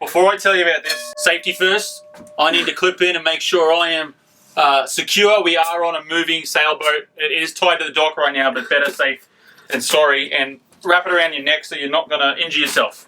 Before I tell you about this, safety first. I need to clip in and make sure I am secure. We are on a moving sailboat. It is tied to the dock right now, but better safe than sorry. And wrap it around your neck so you're not going to injure yourself.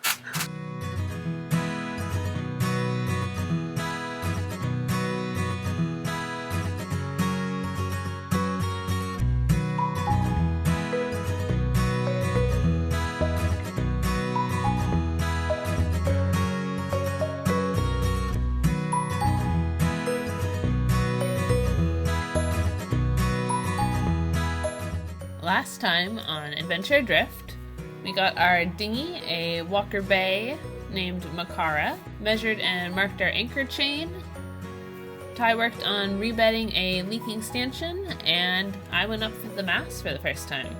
Last time on Adventure Adrift, we got our dinghy, a Walker Bay named Makara, measured and marked our anchor chain. Ty worked on rebedding a leaking stanchion, and I went up for the mast for the first time.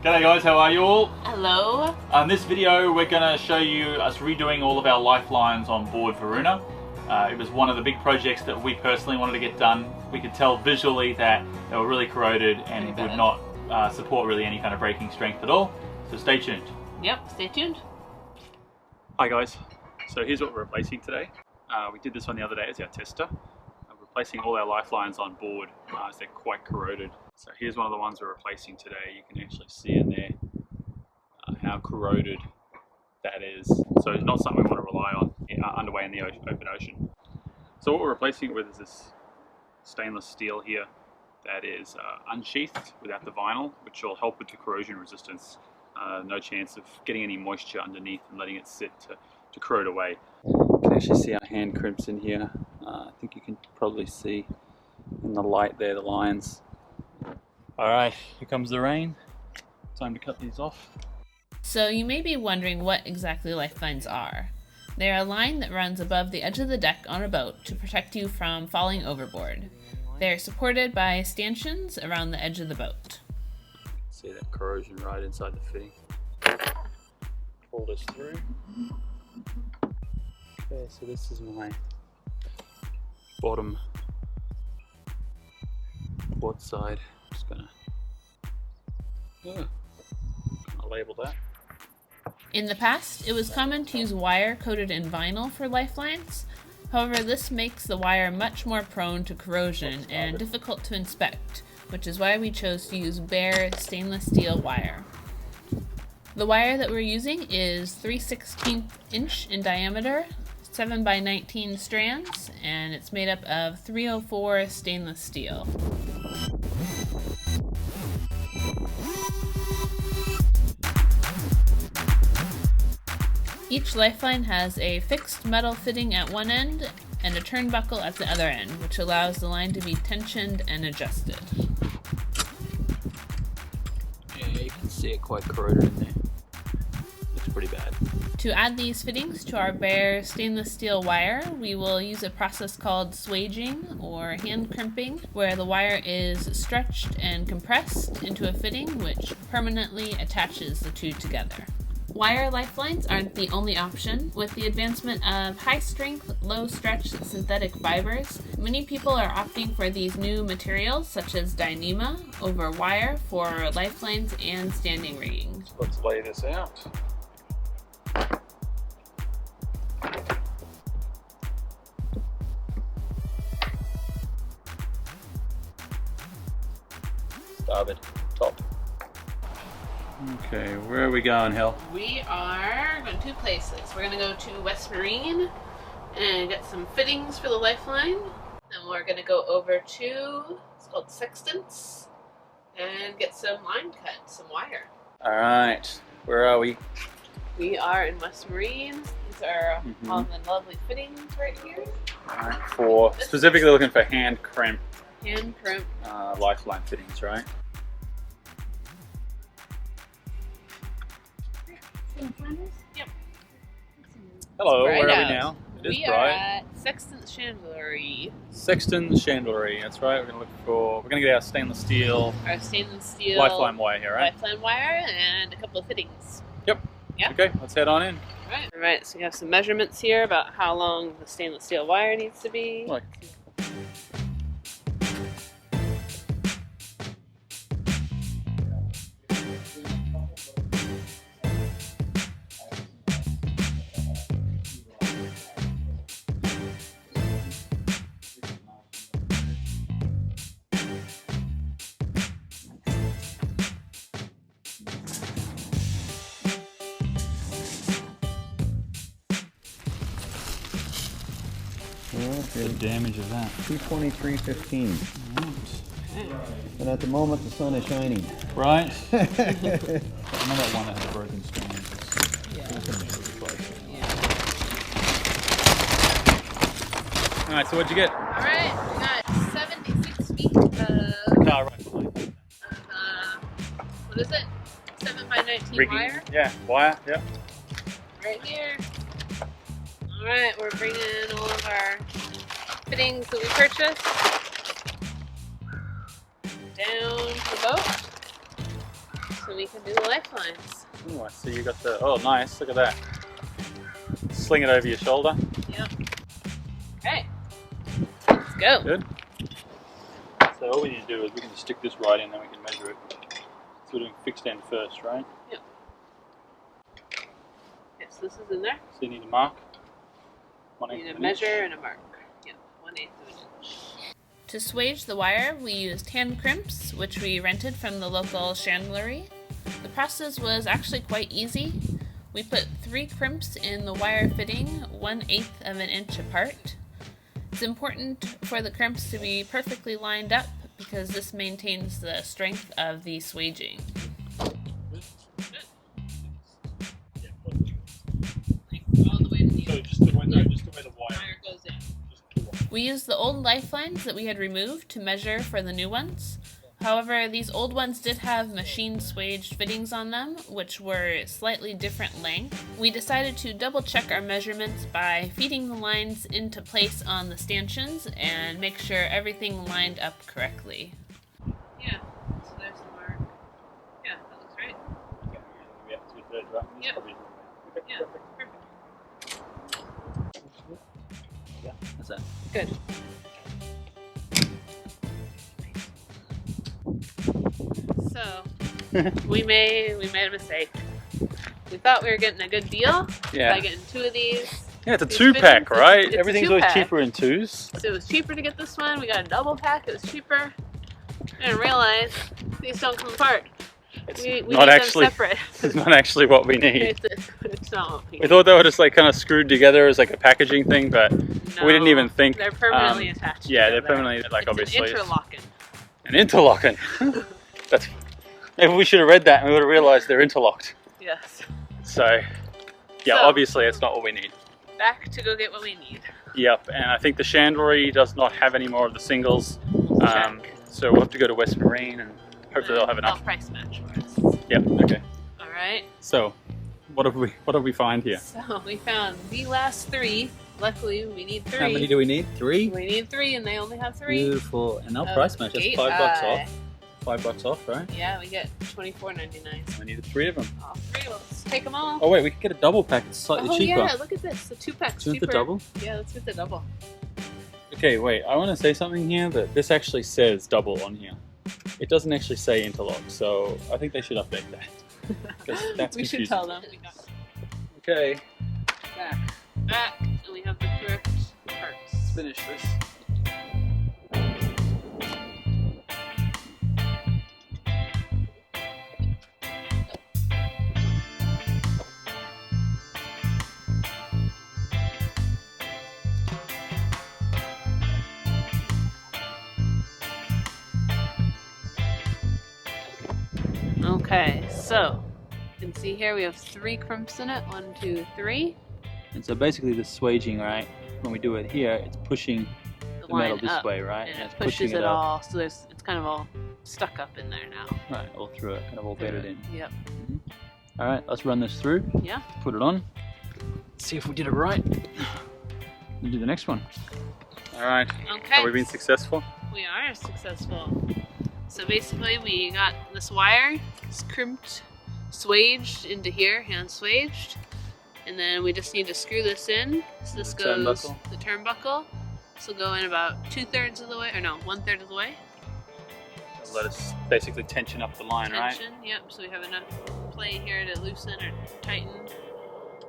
G'day guys, how are you all? Hello. On this video, we're going to show you us redoing all of our lifelines on board Varuna. It was one of the big projects that we personally wanted to get done. We could tell visually that they were really corroded and would not support really any kind of braking strength at all. So stay tuned. Yep, stay tuned. Hi guys. So here's what we're replacing today. We did this one the other day as our tester. Replacing all our lifelines on board as they're quite corroded. So here's one of the ones we're replacing today. You can actually see in there how corroded that is. So it's not something we want to rely on underway in the open ocean. So what we're replacing it with is this stainless steel here that is unsheathed without the vinyl, which will help with the corrosion resistance. No chance of getting any moisture underneath and letting it sit to corrode away. You can actually see our hand crimps in here. I think you can probably see in the light there the lines. Alright, here comes the rain. Time to cut these off. So you may be wondering what exactly lifelines are. They're a line that runs above the edge of the deck on a boat to protect you from falling overboard. They're supported by stanchions around the edge of the boat. See that corrosion right inside the fitting. Pull this through. Okay, so this is my bottom port side. Just gonna label that. In the past, it was common to use wire coated in vinyl for lifelines. However, this makes the wire much more prone to corrosion and difficult to inspect, which is why we chose to use bare stainless steel wire. The wire that we're using is 3/16 inch in diameter, 7 by 19 strands, and it's made up of 304 stainless steel. Each lifeline has a fixed metal fitting at one end and a turnbuckle at the other end, which allows the line to be tensioned and adjusted. Yeah, you can see it quite corroded in there. Looks pretty bad. To add these fittings to our bare stainless steel wire, we will use a process called swaging or hand crimping, where the wire is stretched and compressed into a fitting which permanently attaches the two together. Wire lifelines aren't the only option. With the advancement of high-strength, low-stretch synthetic fibers, many people are opting for these new materials such as Dyneema over wire for lifelines and standing rigging. Let's lay this out. Starboard, top. Okay, where are we going, Hel? We are going two places. We're going to go to West Marine and get some fittings for the lifeline. Then we're going to go over to, it's called Sextants, and get some line cut, some wire. Alright, where are we? We are in West Marine. These are all the lovely fittings right here. For specifically looking for hand crimp. Hand crimp. Lifeline fittings, right? Yep. Hello, Bright where are out. we now? It is we bright. are at Sextant's Chandlery. Sexton's Chandlery, that's right. We're gonna get our stainless steel Our stainless steel lifeline wire here, right? lifeline wire and a couple of fittings. Yep. Yep. Okay, let's head on in. Alright, so we have some measurements here about how long the stainless steel wire needs to be. Look. The Okay, damage of that. 223.15. Okay. And at the moment, the sun is shining. Right. Another one that has broken stones. Yeah. Yeah. Alright, so what'd you get? Alright, we got 76 feet Car right behind. what is it? 7x19 Rigging. wire. Yeah, wire, yeah. Right here. Alright, we're bringing all of our fittings that we purchased down to the boat so we can do the lifelines. Oh, I see you got the, oh nice, look at that. Sling it over your shoulder. Yep. Okay. Let's go. Good. So all we need to do is we can just stick this right in, then we can measure it. So we're doing fixed end first, right? Yep. Yes, this is in there. So you need a mark. You need a measure and a mark. Yep, 1/8 of an inch. To swage the wire, we used hand crimps, which we rented from the local chandlery. The process was actually quite easy. We put 3 crimps in the wire fitting 1/8 of an inch apart. It's important for the crimps to be perfectly lined up because this maintains the strength of the swaging. All the way to the So just the way the wire goes in. We used the old lifelines that we had removed to measure for the new ones. However, these old ones did have machine swaged fittings on them, which were slightly different length. We decided to double check our measurements by feeding the lines into place on the stanchions and make sure everything lined up correctly. Yeah, so there's the mark. Yeah, that looks right. We have 2/3, right? Yep. Okay, Yeah, perfect. perfect. Yeah, that's that. Good. So, we made a mistake. We thought we were getting a good deal Yeah. by getting 2 of these. Yeah, it's a These 2-pack, fittings. right? It's a Everything's always 2-pack. cheaper in 2s. So it was cheaper to get this one. We got a double pack. It was cheaper. I didn't realize these don't come apart. We not need actually. them separate. It's not actually what we need. It's not what we We thought they were just like kind of screwed together as like a packaging thing, but we didn't even think. They're permanently attached. Yeah, they're together. permanently like It's obviously. an interlocking. An interlocking. That's. Maybe we should have read that and we would have realized they're interlocked. Yes. So, yeah, So- obviously it's not what we need. Back to go get what we need. Yep, and I think the chandlery does not have any more of the singles. Check. So we'll have to go to West Marine and hopefully they'll have enough. They'll price match for us. Yep, okay. All right. So, what did we find here? So we found the last 3. Luckily, we need 3. How many do we need? 3? We need 3, and they only have 3. Beautiful. And they'll Oh, price match. That's gate $5 eye. off. $5 off, right? Yeah, we get $24.99. We needed 3 of them. All 3. Let's take them all. Oh wait, we could get a double pack. It's slightly cheaper. Yeah, look at this. The 2-pack's Do you want cheaper. the double? Yeah, let's get the double. Okay, wait. I want to say something here that this actually says double on here. It doesn't actually say interlock, so I think they should update that. 'Cause that's We should confusing. tell them. We got Okay, back, and we have the correct parts. let's finish this. Okay, so you can see here we have 3 crimps in it. 1, 2, 3. And so basically the swaging, right? When we do it here, it's pushing the metal line this up, way, right? and it's it pushes pushing it up. all, so it's kind of all stuck up in there now. Right, all through it, kind of all bedded in. Yep. All right, let's run this through. Yeah. Put it on. See if we did it right. We'll do the next one. All right. Okay. Have we been successful? We are successful. So basically we got this wire, it's crimped, swaged into here, hand swaged. And then we just need to screw this in. So this The goes, turnbuckle. the turnbuckle. This will go in about 2/3 of the way, or no, 1/3 of the way. It'll let us basically tension up the line, Tension, yep, so we have enough play here to loosen or tighten.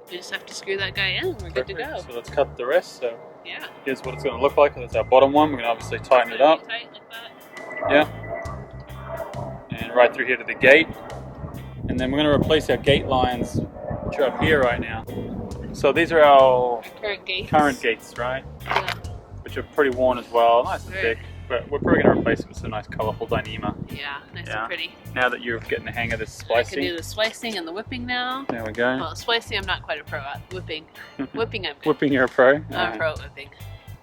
We just have to screw that guy in, we're right? good to go. So let's cut the rest. So Yeah. here's what it's going to look like. That's our bottom one. We're going to obviously tighten it up. Tight like that. Yeah. And right through here to the gate. And then we're going to replace our gate lines, which are up here right now. So these are our Current gates. current gates, right? Yeah. which are pretty worn as well, nice and Very. thick. But we're probably going to replace it with some nice colourful Dyneema. Yeah, nice and pretty. Now that you're getting the hang of this I splicing. can do the splicing and the whipping now. There we go. Well, splicing I'm not quite a pro at. Whipping. Whipping I'm good. Whipping, you're a pro. I'm a pro at whipping.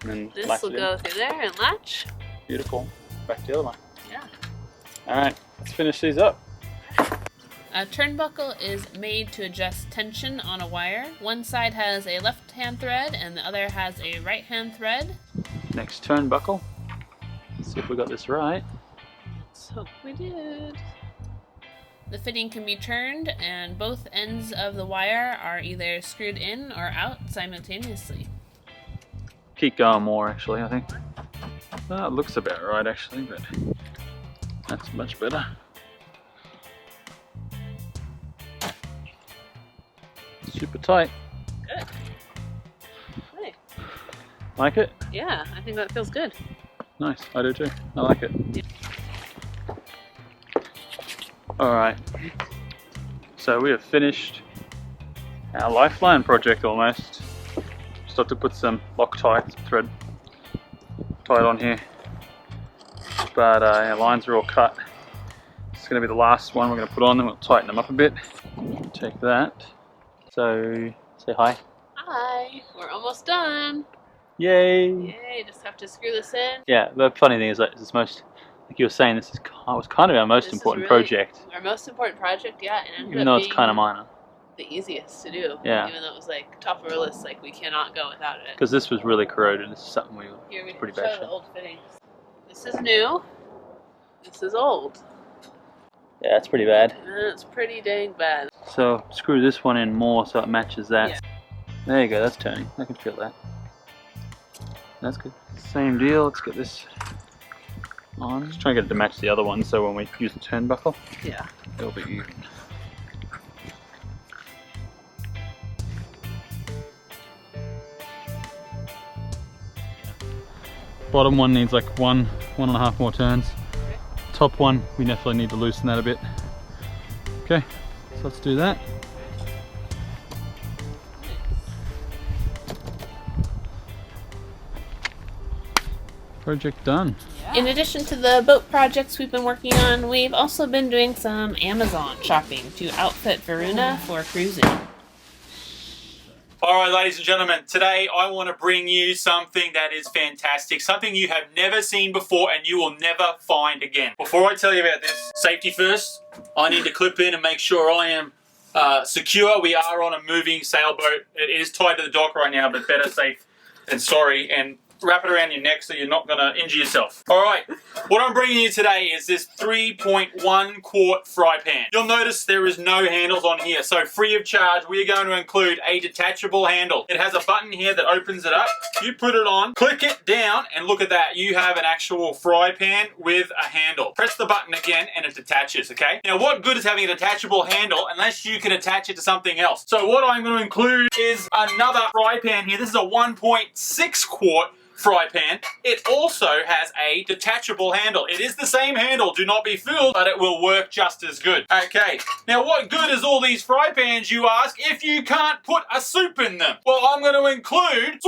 And then This latch will it in. go through there and latch. Beautiful. Back to the other one. Yeah. Alright, let's finish these up. A turnbuckle is made to adjust tension on a wire. One side has a left-hand thread and the other has a right-hand thread. Next turnbuckle. Let's see if we got this right. Let's hope we did. The fitting can be turned and both ends of the wire are either screwed in or out simultaneously. Keep going more actually, I think. It looks about right actually, but that's much better. Super tight. Good. Hey. Like it? Yeah, I think that feels good. Nice, I do too. I like it. Alright, so we have finished our lifeline project almost. Just have to put some Loctite thread tied on here. But our lines are all cut. It's going to be the last one we're going to put on, then we'll tighten them up a bit. Take that. So, say hi. Hi, we're almost done. Yay! Yay, just have to screw this in. Yeah, the funny thing is that it's most, like you were saying, this was kind of our most This is important really project. Our most important project, yeah, and ended Even up though it's being kind of minor. the easiest to do. Yeah. Even though it was like top of our list, like we cannot go without it. Because this was really corroded. This is something we were Here we can pretty show bad. the old fittings. This is new. This is old. Yeah, it's pretty bad. And it's pretty dang bad. So screw this one in more so it matches that. Yeah. There you go, that's turning. I can feel that. That's good. Same deal, let's get this on. Just try and get it to match the other one so when we use the turnbuckle, Yeah. it'll be even. Bottom one needs like one and a half more turns. Okay. Top one, we definitely need to loosen that a bit. Okay, so let's do that. Project done. In addition to the boat projects we've been working on, we've also been doing some Amazon shopping to outfit Varuna for cruising. Alright ladies and gentlemen, today I want to bring you something that is fantastic, something you have never seen before and you will never find again. Before I tell you about this, safety first, I need to clip in and make sure I am secure. We are on a moving sailboat. It is tied to the dock right now, but better safe than sorry, and wrap it around your neck so you're not going to injure yourself. Alright, what I'm bringing you today is this 3.1 quart fry pan. You'll notice there is no handles on here, so free of charge we are going to include a detachable handle. It has a button here that opens it up. You put it on, click it down, and look at that. You have an actual fry pan with a handle. Press the button again and it detaches, okay? Now what good is having a detachable handle unless you can attach it to something else? So what I'm going to include is another fry pan here. This is a 1.6 quart fry pan. It also has a detachable handle. It is the same handle, do not be fooled, but it will work just as good. Okay, now what good is all these fry pans, you ask, if you can't put a soup in them? Well, I'm going to include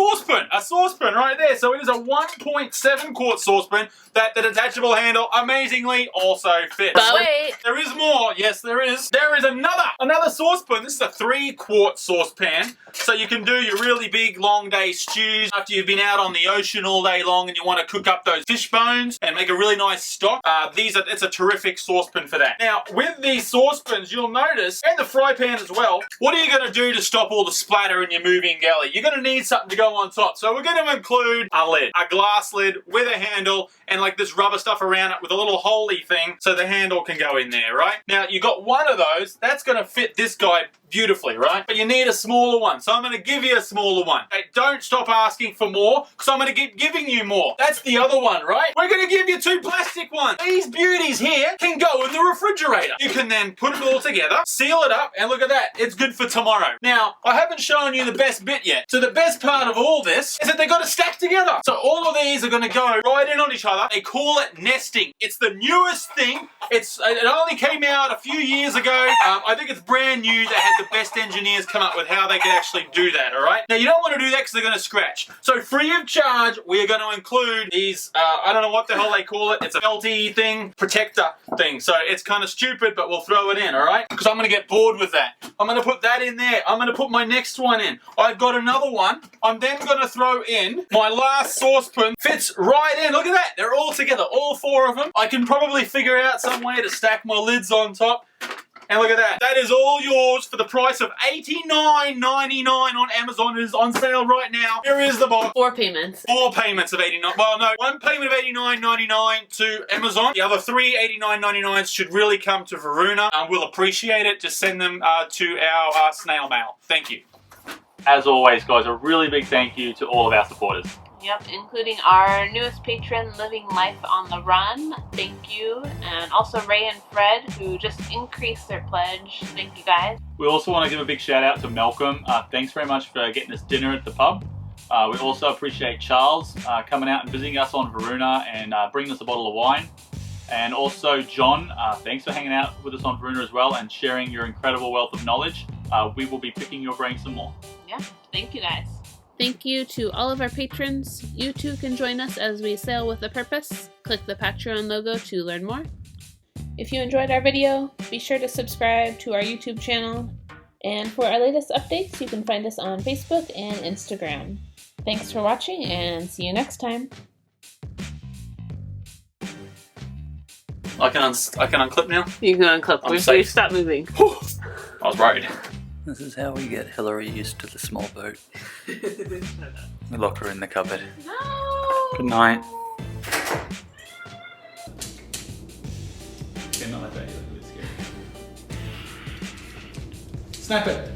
a saucepan right there. So it is a 1.7 quart saucepan that the detachable handle amazingly also fits. But wait! There is more. Yes, there is. There is another saucepan. This is a 3 quart saucepan. So you can do your really big long day stews after you've been out on the ocean all day long and you want to cook up those fish bones and make a really nice stock. It's a terrific saucepan for that. Now, with these saucepans, you'll notice, and the fry pan as well, what are you going to do to stop all the splatter in your moving galley? You're going to need something to go on top. So we're going to include a lid, a glass lid with a handle and like this rubber stuff around it with a little holey thing so the handle can go in there, right? Now, you got one of those, that's going to fit this guy beautifully, right? But you need a smaller one, so I'm going to give you a smaller one. Okay, don't stop asking for more, because I'm going to keep giving you more. That's the other one, right? We're going to give you 2 plastic ones. These beauties here can go in the refrigerator. You can then put it all together, seal it up, and look at that. It's good for tomorrow. Now, I haven't shown you the best bit yet. So the best part of all this is that they've got to stack together. So all of these are going to go right in on each other. They call it nesting. It's the newest thing. It only came out a few years ago. I think it's brand new. They had the best engineers come up with how they can actually do that, all right? Now, you don't want to do that because they're going to scratch. So free of charge, we are going to include these, I don't know what the hell they call it. It's a felty thing, protector thing. So it's kind of stupid, but we'll throw it in, all right? Because I'm going to get bored with that. I'm going to put that in there. I'm going to put my next one in. I've got another one. I'm then going to throw in my last saucepan. Fits right in. Look at that. They're all together, all 4 of them. I can probably figure out some way to stack my lids on top. And look at that. That is all yours for the price of $89.99 on Amazon. It is on sale right now. Here is the box. 4 payments. 4 payments of $89. Well, no, 1 payment of $89.99 to Amazon. The other 3 $89.99s should really come to Varuna. We'll appreciate it. Just send them to our snail mail. Thank you. As always, guys, a really big thank you to all of our supporters. Yep, including our newest patron, Living Life on the Run. Thank you. And also Ray and Fred, who just increased their pledge. Thank you, guys. We also want to give a big shout out to Malcolm. Thanks very much for getting us dinner at the pub. We also appreciate Charles coming out and visiting us on Varuna and bringing us a bottle of wine. And also John, thanks for hanging out with us on Varuna as well and sharing your incredible wealth of knowledge. We will be picking your brain some more. Yeah, thank you, guys. Thank you to all of our patrons. You too can join us as we sail with a purpose. Click the Patreon logo to learn more. If you enjoyed our video, be sure to subscribe to our YouTube channel. And for our latest updates, you can find us on Facebook and Instagram. Thanks for watching and see you next time. I can unclip now? You can unclip. We've stopped moving. Whew. I was worried. This is how we get Hillary used to the small boat. We lock her in the cupboard. No! Good night. Snap it.